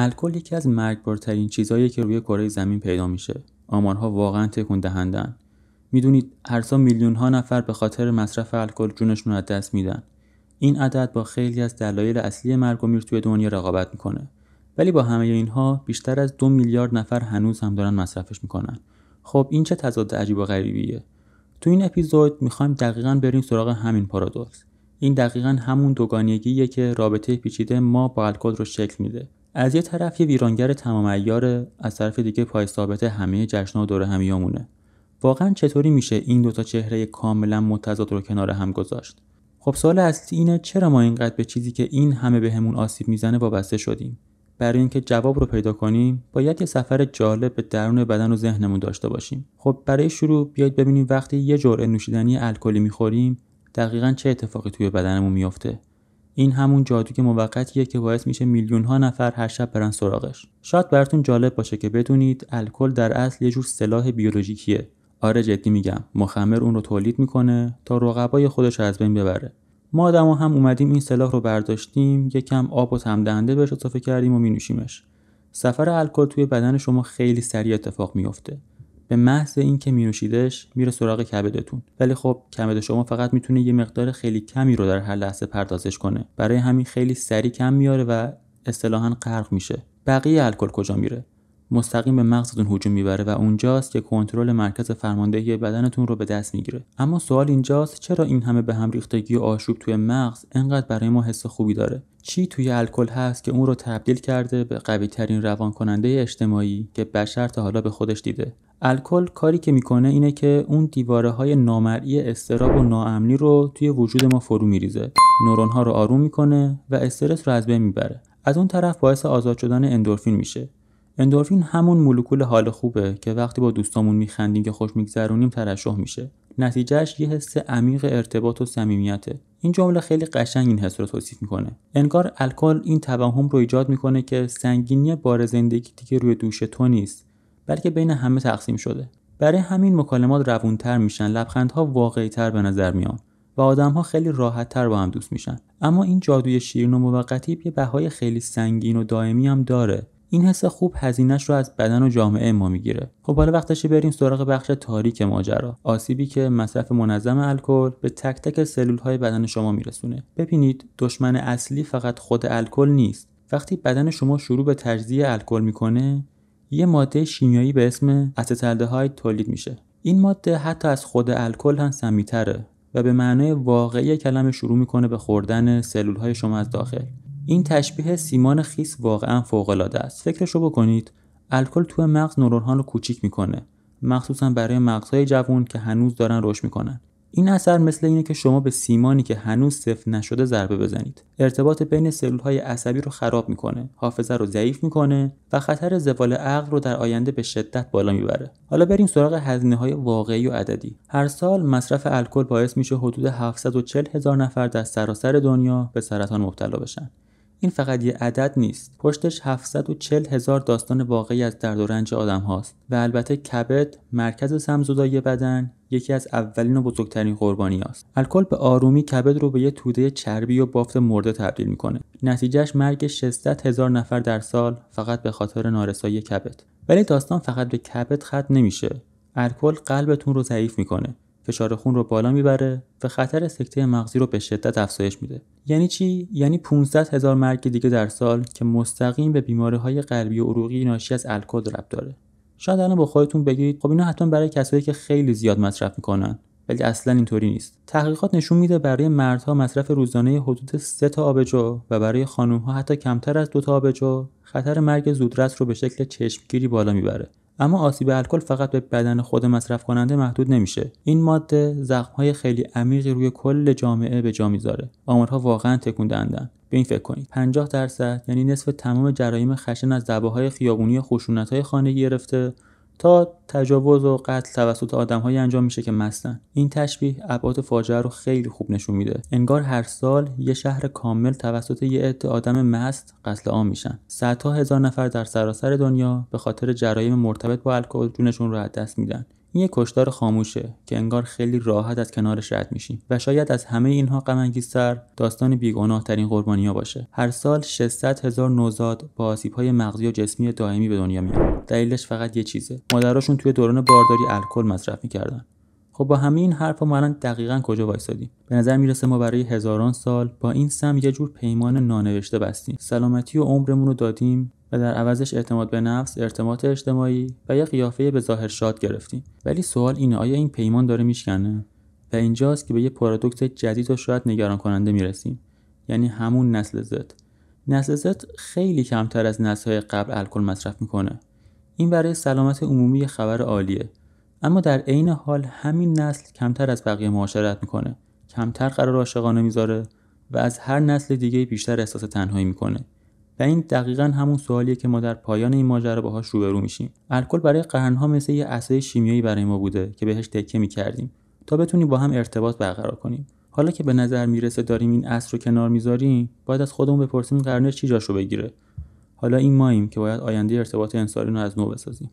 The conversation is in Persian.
الکل یکی از مرگبارترین چیزاییه که روی کره زمین پیدا میشه. آمارها واقعا تکون دهندن. میدونید هر سال میلیون‌ها نفر به خاطر مصرف الکل جونشون رو از دست میدن. این عدد با خیلی از دلایل اصلی مرگ و میر توی دنیا رقابت میکنه. ولی با همه اینها بیشتر از 2 میلیارد نفر هنوز هم دارن مصرفش میکنن. خب این چه تضاد عجیب و غریبیه. تو این اپیزود میخوایم دقیقاً بریم سراغ همین پارادوکس. این دقیقاً همون دوگانگیه که رابطه پیچیده ما با الکل رو شکل میده. از یه طرف یه ویرانگر تمام عیار، از طرف دیگه پای ثابت همه جشن‌ها و دور همیامونه. واقعاً چطوری میشه این دوتا چهره کاملاً متضاد رو کنار هم گذاشت؟ خب سوال اصلی اینه چرا ما اینقدر به چیزی که این همه بهمون آسیب میزنه وابسته شدیم؟ برای اینکه جواب رو پیدا کنیم باید یه سفر جالب به درون بدن و ذهنمون داشته باشیم. خب برای شروع بیایید ببینیم وقتی یه جرعه نوشیدنی الکلی میخوریم دقیقاً چه اتفاقی توی بدنمون میفته. این همون جادوی موقتیه که باعث میشه میلیون‌ها نفر هر شب برن سراغش. شاید براتون جالب باشه که بدونید الکل در اصل یه جور سلاح بیولوژیکیه. آره جدی میگم، مخمر اون رو تولید میکنه تا رقبای خودش رو از بین ببره. ما آدما هم اومدیم این سلاح رو برداشتیم، یکم آب و طعم دهنده بهش اضافه کردیم و مینوشیمش. سفر الکل توی بدن شما خیلی سریع اتفاق میفته. به محض اینکه مینوشیدش میره سراغ کبدتون. ولی خب کبد شما فقط میتونه یه مقدار خیلی کمی رو در هر لحظه پردازش کنه. برای همین خیلی سریع کم میاره و اصطلاحاً غرق میشه. بقیه الکل کجا میره؟ مستقیم به مغزتون هجوم میبره و اونجاست که کنترل مرکز فرماندهی بدنتون رو به دست میگیره. اما سوال اینجاست چرا این همه به هم ریختگی و آشوب توی مغز انقدر برای ما حس خوبی داره؟ چی توی الکل هست که اون رو تبدیل کرده به قوی ترین روان کننده اجتماعی که بشر تا حالا به خودش دیده؟ الکل کاری که میکنه اینه که اون دیواره‌های نامرئی اضطراب و ناامنی رو توی وجود ما فرو میریزه. نورون‌ها رو آروم میکنه و استرس رو از بین میبره. از اون طرف باعث آزاد شدن اندورفین میشه. اندورفین همون مولکول حال خوبه که وقتی با دوستامون میخندیم که خوش میگذرونیم ترشح میشه. نتیجهش یه حس عمیق ارتباط و صمیمیته. این جمله خیلی قشنگ این حس رو توصیف میکنه. انگار الکل این توهم رو ایجاد میکنه که سنگینی بار زندگی دیگه روی دوش تو نیست، بلکه بین همه تقسیم شده. برای همین مکالمات روونتر میشن، لبخندها واقعی‌تر به نظر میان و آدم‌ها خیلی راحت‌تر با هم دوست میشن. اما این جادوی شیرین و موقتی یه بهای خیلی سنگین و دائمی هم داره. این حس خوب هزینه‌اش رو از بدن و جامعه ما میگیره. خب حالا وقتشه بریم سراغ بخش تاریک ماجرا، آسیبی که مصرف منظم الکل به تک تک سلول‌های بدن شما میرسونه. ببینید دشمن اصلی فقط خود الکل نیست. وقتی بدن شما شروع به تجزیه الکل میکنه، یه ماده شیمیایی به اسم استالدهاید تولید میشه. این ماده حتی از خود الکل هم سمی‌تره و به معنای واقعی کلمه شروع میکنه به خوردن سلول‌های شما از داخل. این تشبیه سیمان خیس واقعا فوق‌العاده است. فکرشو بکنید، الکل توی مغز نورون‌ها رو کوچیک میکنه، مخصوصا برای مغزهای جوان که هنوز دارن رشد میکنن. این اثر مثل اینه که شما به سیمانی که هنوز سفت نشده ضربه بزنید. ارتباط بین سلول‌های عصبی رو خراب میکنه، حافظه رو ضعیف میکنه و خطر زوال عقل رو در آینده به شدت بالا میبره. حالا بریم سراغ هزینه‌های واقعی و عددی. هر سال مصرف الکل باعث میشه حدود 740,000 نفر در سراسر دنیا به سرطان مبتلا بشن. این فقط یه عدد نیست. پشتش 740,000 داستان واقعی از درد و رنج آدم هاست. و البته کبد، مرکز سم‌زدایی بدن، یکی از اولین و بزرگترین قربانی هاست. الکل به آرومی کبد رو به یه توده چربی و بافت مرده تبدیل میکنه. نتیجهش مرگ 600,000 نفر در سال فقط به خاطر نارسایی کبد. ولی داستان فقط به کبد ختم نمیشه. الکل قلبتون رو ضعیف میکنه، فشار خون رو بالا میبره و خطر سکته مغزی رو به شدت افزایش میده. یعنی چی؟ یعنی 500,000 مرگ دیگه در سال که مستقیم به بیماری‌های قلبی و عروقی ناشی از الکل ربط داره. شاید الان با خودتون بگید خب اینا حتما برای کسایی که خیلی زیاد مصرف میکنن، ولی اصلا اینطوری نیست. تحقیقات نشون میده برای مردها مصرف روزانه حدود 3 تا آبجو و برای خانم‌ها حتی کمتر از 2 تا آبجو خطر مرگ زودرس رو به شکل چشمگیری بالا میبره. اما آسیب الکل فقط به بدن خود مصرف کننده محدود نمیشه. این ماده زخم‌های خیلی عمیقی روی کل جامعه به جا میذاره. آمارها واقعا تکون دهندن. به این فکر کنید 50% یعنی نصف تمام جرایم خشن از دعواهای خیابونی و خشونت‌های خانگی گرفته تا تجاوز و قتل توسط آدم‌هایی انجام میشه که مستن. این تشبیه ابعاد فاجعه رو خیلی خوب نشون میده. انگار هر سال یه شهر کامل توسط یه عده آدم مست قتل عام میشن. صدها هزار نفر در سراسر دنیا به خاطر جرایم مرتبط با الکل جونشون رو از دست میدن. این یک کشتار خاموشه که انگار خیلی راحت از کنارش رد میشیم و شاید از همه اینها غم انگیزتر داستان بیگناه ترین قربانی‌ها باشه. هر سال 600,000 نوزاد با آسیب‌های مغزی و جسمی دائمی به دنیا میان. دلیلش فقط یه چیزه. مادراشون توی دوران بارداری الکل مصرف میکردن. خب با همه این حرفا ما الان دقیقاً کجا وایسادیم؟ به نظر میرسه ما برای هزاران سال با این سم یه جور پیمان نانوشته بستیم. سلامتی و عمرمون رو دادیم و در عوضش اعتماد به نفس، ارتباط اجتماعی و یه قیافه به ظاهر شاد گرفتیم. ولی سوال اینه آیا این پیمان داره میشکنه؟ و اینجاست که به یه پارادوکس جدید و شاید نگران کننده میرسیم. یعنی همون نسل زد. نسل زد خیلی کمتر از نسل‌های قبل الکل مصرف میکنه. این برای سلامت عمومی خبر عالیه. اما در عین حال همین نسل کمتر از بقیه معاشرت میکنه، کمتر قرار عاشقانه میذاره و از هر نسل دیگه بیشتر احساس تنهایی میکنه. و این دقیقاً همون سوالیه که ما در پایان این ماجرا باهاش روبرو میشیم. الکل برای قرنها مثل یه اسلحه شیمیایی برای ما بوده که بهش تکیه میکردیم تا بتونیم با هم ارتباط برقرار کنیم. حالا که به نظر میرسه داریم این اصل رو کنار میذاریم، باید از خودمون بپرسیم قرنش چی جاشو بگیره. حالا این ماییم که باید آینده ارتباط انسانی رو از نو بسازیم.